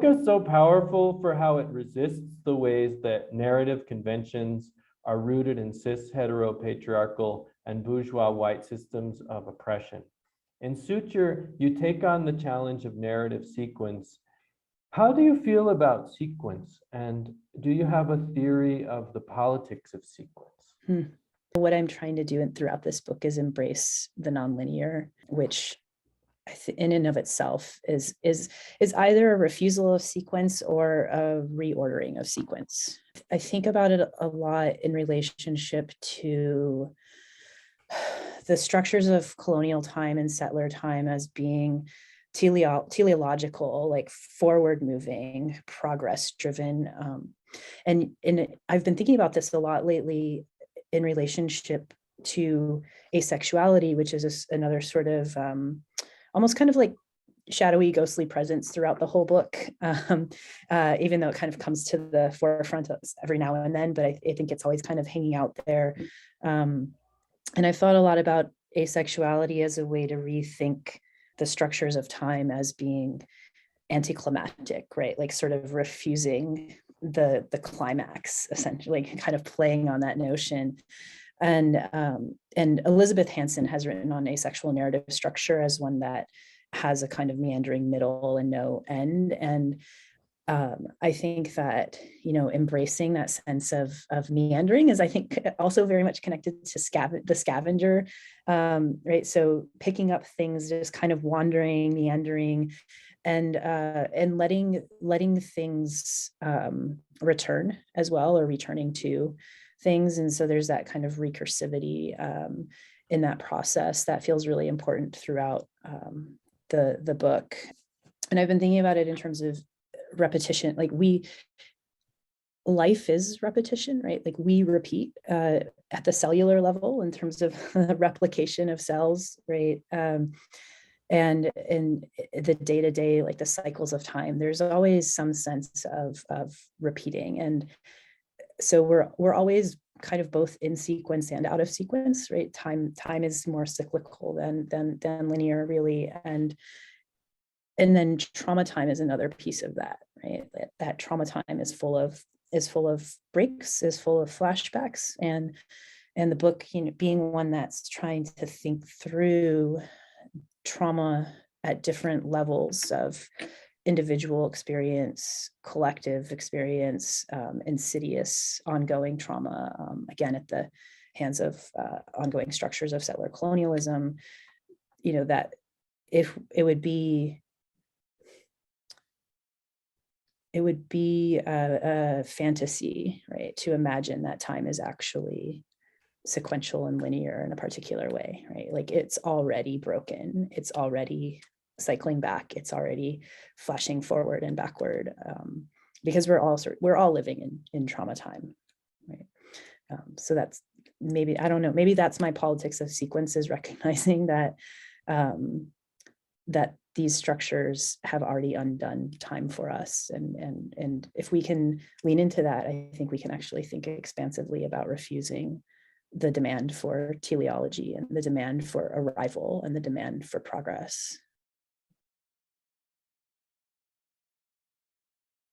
is so powerful for how it resists the ways that narrative conventions are rooted in cis heteropatriarchal and bourgeois white systems of oppression. In Suture, you take on the challenge of narrative sequence. How do you feel about sequence? And do you have a theory of the politics of sequence? What I'm trying to do throughout this book is embrace the nonlinear, which in and of itself is either a refusal of sequence or a reordering of sequence. I think about it a lot in relationship to the structures of colonial time and settler time as being teleological, like forward moving, progress driven. And I've been thinking about this a lot lately in relationship to asexuality, which is another sort of almost kind of like shadowy, ghostly presence throughout the whole book, even though it kind of comes to the forefront every now and then, but I think it's always kind of hanging out there. And I've thought a lot about asexuality as a way to rethink the structures of time as being anticlimactic, right? Like sort of refusing the climax, essentially, kind of playing on that notion. And Elizabeth Hanson has written on asexual narrative structure as one that has a kind of meandering middle and no end. And I think that, embracing that sense of meandering is, I think, also very much connected to the scavenger, right? So picking up things, just kind of wandering, meandering, and letting things return as well, or returning to things. And so there's that kind of recursivity in that process that feels really important throughout the book. And I've been thinking about it in terms of repetition. Like life is repetition, right? Like we repeat at the cellular level in terms of the replication of cells, right? And in the day-to-day, like the cycles of time, there's always some sense of repeating. And so we're always kind of both in sequence and out of sequence, right? Time is more cyclical than linear, really. And then trauma time is another piece of that, right? That trauma time is full of breaks, is full of flashbacks, and the book, being one that's trying to think through trauma at different levels of individual experience, collective experience, insidious, ongoing trauma, again, at the hands of ongoing structures of settler colonialism, that if it would be a fantasy, right, to imagine that time is actually sequential and linear in a particular way, right? Like it's already broken, it's already cycling back, it's already flashing forward and backward, because we're all living in trauma time, right? So that's maybe, I don't know, maybe that's my politics of sequences, recognizing that that these structures have already undone time for us. And if we can lean into that, I think we can actually think expansively about refusing the demand for teleology and the demand for arrival and the demand for progress.